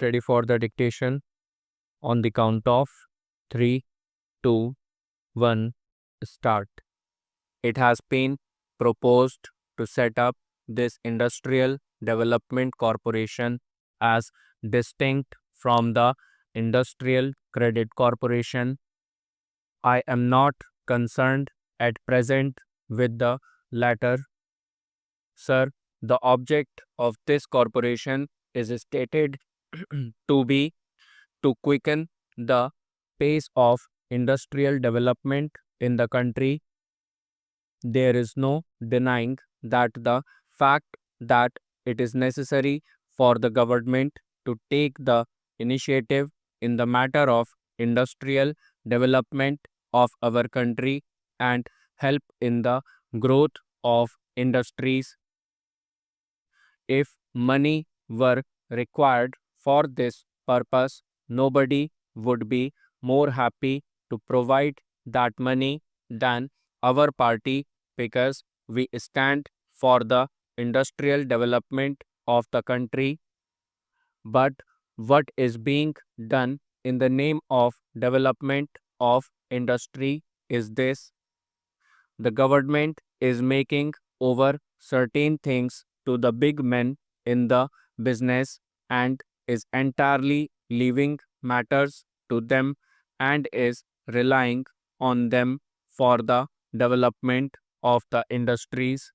get ready for the dictation. On the count of 3, 2, 1, start. It has been proposed to set up this Industrial Development Corporation as distinct from the Industrial Credit Corporation. I am not concerned at present with the latter. Sir, the object of this corporation is stated to be to quicken the pace of industrial development in the country. There is no denying that the fact that it is necessary for the government to take the initiative in the matter of industrial development of our country and help in the growth of industries. If money were required for this purpose, nobody would be more happy to provide that money than our party, because we stand for the industrial development of the country. But what is being done in the name of development of industry is this: the government is making over certain things to the big men in the business and is entirely leaving matters to them and is relying on them for the development of the industries.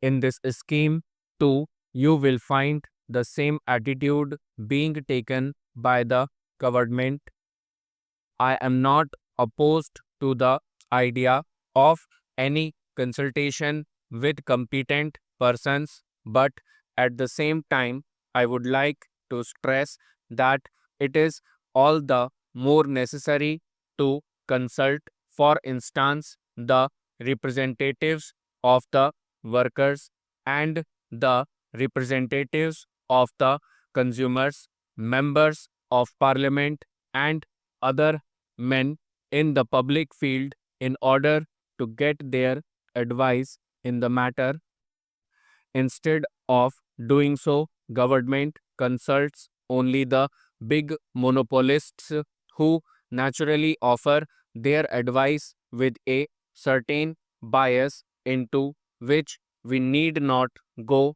In this scheme, too, you will find the same attitude being taken by the government. I am not opposed to the idea of any consultation with competent persons, but at the same time, I would like to stress that it is all the more necessary to consult, for instance, the representatives of the workers and the representatives of the consumers, members of parliament, and other men in the public field in order to get their advice in the matter. Instead of doing so, government consults only the big monopolists who naturally offer their advice with a certain bias into which we need not go.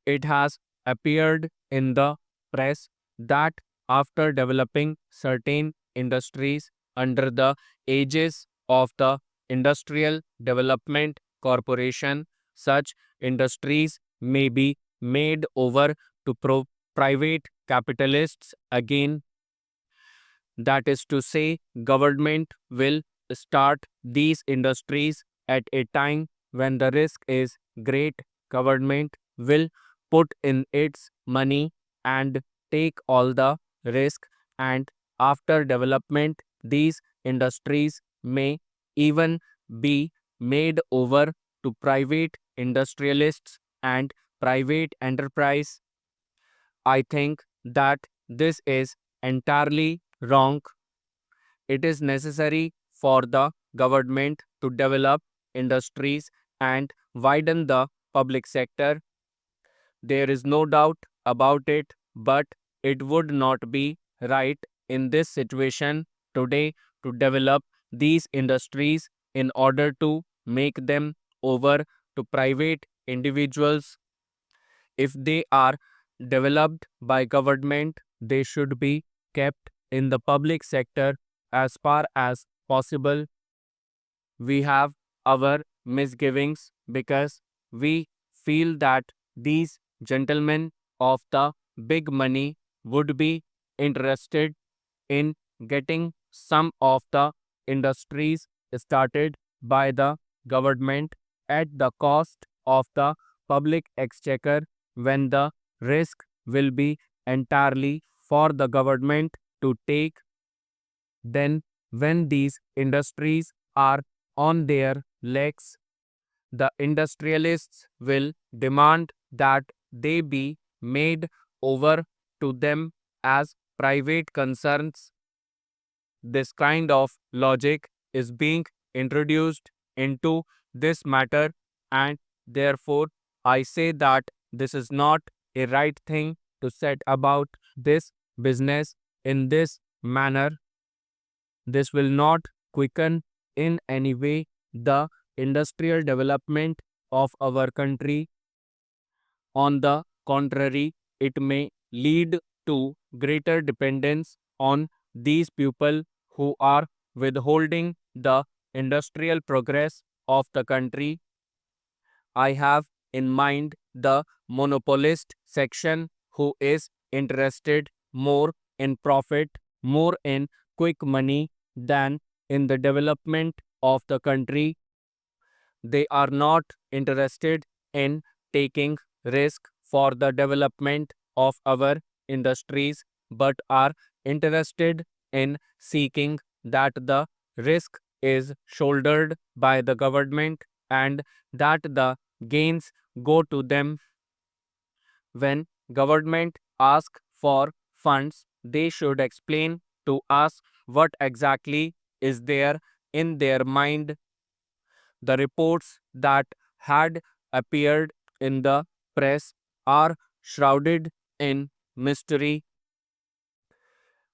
It has appeared in the press that after developing certain industries under the aegis of the Industrial Development Corporation, such industries may be made over to private capitalists again. That is to say, government will start these industries at a time when the risk is great. Government will put in its money and take all the risk, and after development, these industries may even be made over to private industrialists and private enterprise. I think that this is entirely wrong. It is necessary for the government to develop industries and widen the public sector. There is no doubt about it, but it would not be right in this situation today to develop these industries in order to make them over to private individuals. If they are developed by government, they should be kept in the public sector as far as possible. We have our misgivings because we feel that these gentlemen of the big money would be interested in getting some of the industries started by the government at the cost of the public exchequer, when the risk will be entirely for the government to take. Then, when these industries are on their legs, the industrialists will demand that they be made over to them as private concerns. This kind of logic is being introduced into this matter, and therefore I say that this is not a right thing to set about this business in this manner. This will not quicken in any way the industrial development of our country. On the contrary, it may lead to greater dependence on these people who are withholding the industrial progress of the country. I have in mind the monopolist section who is interested more in profit, more in quick money than in the development of the country. They are not interested in taking risk for the development of our industries, but are interested in seeking that the risk is shouldered by the government and that the gains go to them. When government ask for funds, they should explain to us what exactly is there in their mind. The reports that had appeared in the press are shrouded in mystery.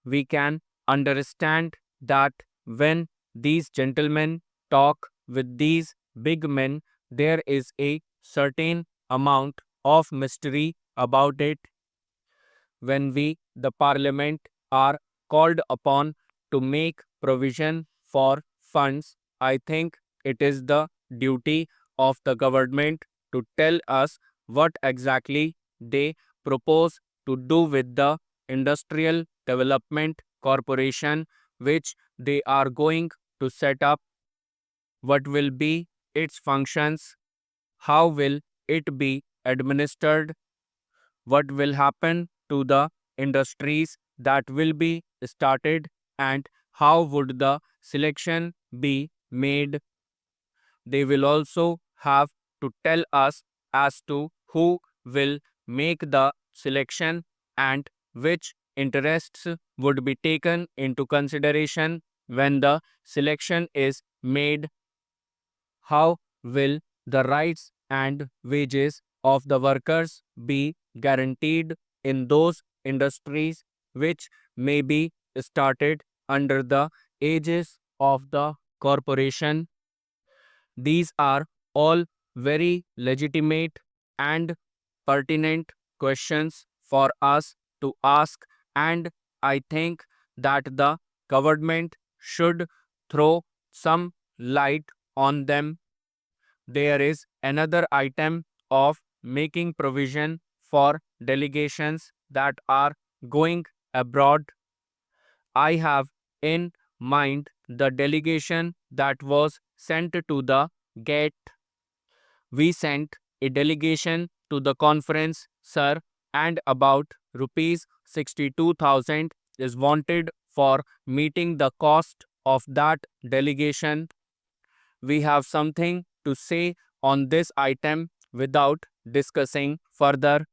We can understand that when these gentlemen talk with these big men, there is a certain amount of mystery about it. When we, the parliament, are called upon to make provision for funds, I think it is the duty of the government to tell us what exactly they propose to do with the Industrial Development Corporation which they are going to set up. What will be its functions? How will it be administered? What will happen to the industries that will be started, and how would the selection be made? They will also have to tell us as to who will make the selection and which interests would be taken into consideration when the selection is made. How will the rights and wages of the workers be guaranteed in those industries which may be started under the aegis of the corporation? These are all very legitimate and pertinent questions for us to ask, and I think that the government should throw some light on them. There is another item of making provision for delegations that are going abroad. I have in mind the delegation that was sent to the gate. We sent a delegation to the conference, sir, and about rupees 62,000 is wanted for meeting the cost of that delegation. We have something to say on this item without discussing further.